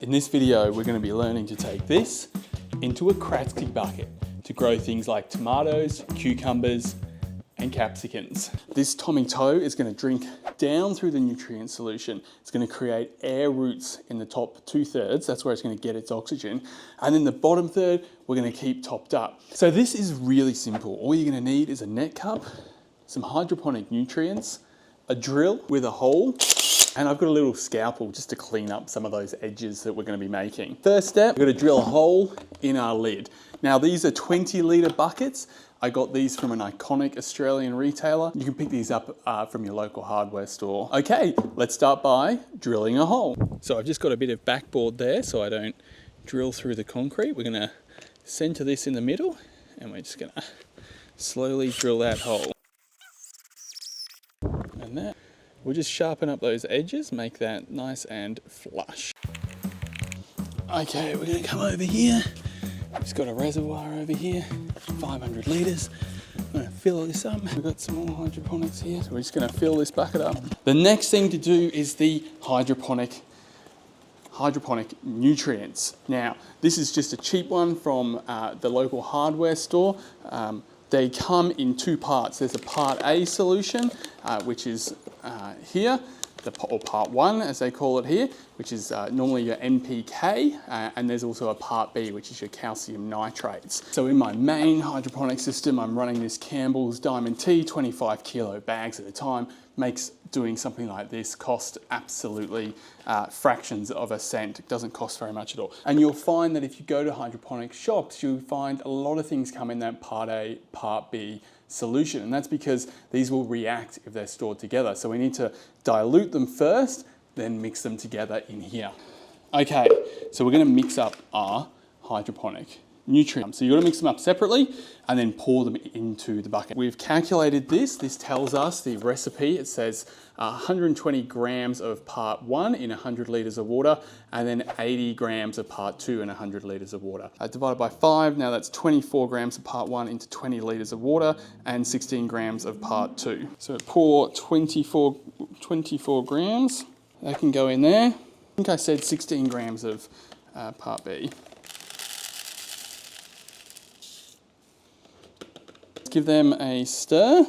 In this video, we're going to be learning to take this into a Kratky bucket to grow things like tomatoes, cucumbers, and capsicums. This tomato is going to drink down through the nutrient solution. It's going to create air roots in the top 2/3. That's where it's going to get its oxygen. And then the bottom third, we're going to keep topped up. So this is really simple. All you're going to need is a net cup, some hydroponic nutrients, a drill with a hole, and I've got a little scalpel just to clean up some of those edges that we're going to be making. First step, we're going to drill a hole in our lid. Now these are 20-litre buckets. I got these from an iconic Australian retailer. You can pick these up from your local hardware store. Okay, let's start by drilling a hole. So I've just got a bit of backboard there so I don't drill through the concrete. We're going to center this in the middle and we're just going to slowly drill that hole. And that. We'll just sharpen up those edges, make that nice and flush. Okay, we're going to come over here. We've just got a reservoir over here, 500 litres. I'm going to fill this up. We've got some more hydroponics here, so we're just going to fill this bucket up. The next thing to do is the hydroponic nutrients. Now, this is just a cheap one from the local hardware store. They come in two parts. There's a part A solution, which is here, or part 1 as they call it here, which is normally your NPK, and there's also a part B, which is your calcium nitrates. So in my main hydroponic system, I'm running this Campbell's Diamond T, 25 kilo bags at a time. Makes doing something like this cost absolutely fractions of a cent. It doesn't cost very much at all. And you'll find that if you go to hydroponic shops, you'll find a lot of things come in that part A, part B solution. And that's because these will react if they're stored together. So we need to dilute them first, then mix them together in here. Okay, so we're gonna mix up our hydroponic nutrients. So you've got to mix them up separately and then pour them into the bucket. We've calculated this. This tells us the recipe. It says 120 grams of part 1 in 100 litres of water, and then 80 grams of part 2 in 100 litres of water. Divided by 5, now that's 24 grams of part 1 into 20 litres of water and 16 grams of part 2. So pour 24 grams. That can go in there. I think I said 16 grams of part B. Give them a stir.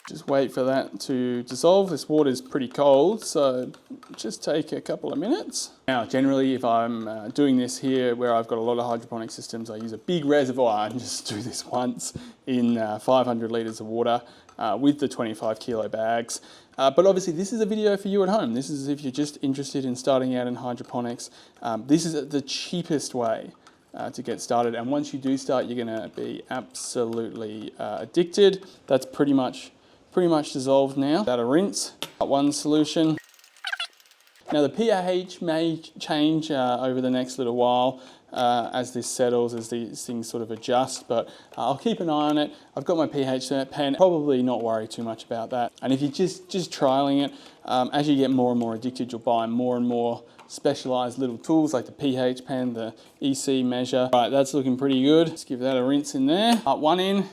Just wait for that to dissolve. This water is pretty cold, so just take a couple of minutes. Now, generally, if I'm doing this here where I've got a lot of hydroponic systems, I use a big reservoir and just do this once in 500 litres of water with the 25 kilo bags. But obviously, this is a video for you at home. This is if you're just interested in starting out in hydroponics. This is the cheapest way to get started, and once you do start, you're going to be absolutely addicted. That's pretty much dissolved now. That a rinse. One solution. Now the pH may change over the next little while as this settles, as these things sort of adjust, but I'll keep an eye on it. I've got my pH pen, probably not worry too much about that. And if you're just trialing it, as you get more and more addicted, you'll buy more and more specialized little tools like the pH pen, the EC measure. All right, that's looking pretty good. Let's give that a rinse in there. Part 1 in. Is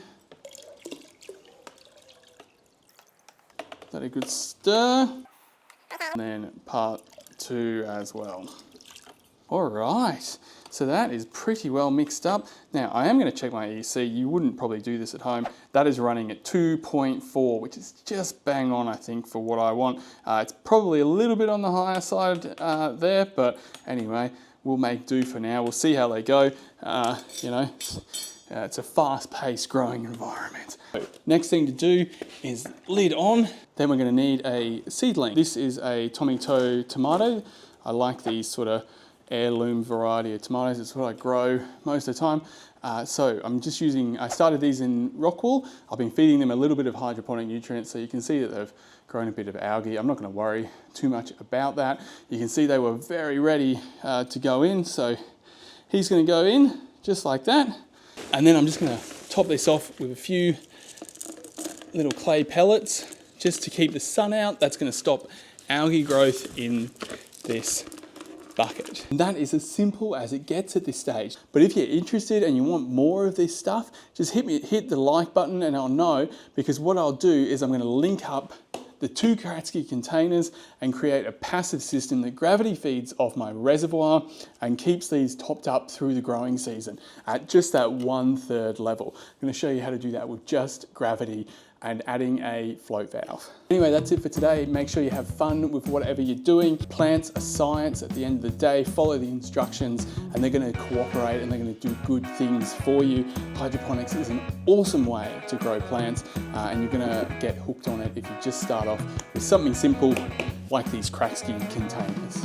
that a good stir? And then part 2 as well. All right, so that is pretty well mixed up. Now, I am going to check my EC. You wouldn't probably do this at home. That is running at 2.4, which is just bang on, I think, for what I want. It's probably a little bit on the higher side there, but anyway, we'll make do for now. We'll see how they go. It's a fast-paced growing environment. So, next thing to do is lid on. Then we're going to need a seedling. This is a tomato. I like these sort of heirloom variety of tomatoes. It's what I grow most of the time. So I started these in rock wool. I've been feeding them a little bit of hydroponic nutrients, so you can see that they've grown a bit of algae. I'm not going to worry too much about that. You can see they were very ready to go in, so he's going to go in just like that. And then I'm just going to top this off with a few little clay pellets just to keep the sun out. That's going to stop algae growth in this bucket. And that is as simple as it gets at this stage. But if you're interested and you want more of this stuff, just hit the like button and I'll know, because what I'll do is I'm going to link up the 2 Kratky containers and create a passive system that gravity feeds off my reservoir and keeps these topped up through the growing season at just that 1/3 level. I'm going to show you how to do that with just gravity and adding a float valve. Anyway, that's it for today. Make sure you have fun with whatever you're doing. Plants are science at the end of the day. Follow the instructions and they're going to cooperate and they're going to do good things for you. Hydroponics is an awesome way to grow plants and you're going to get hooked on it if you just start off with something simple like these Kratky containers.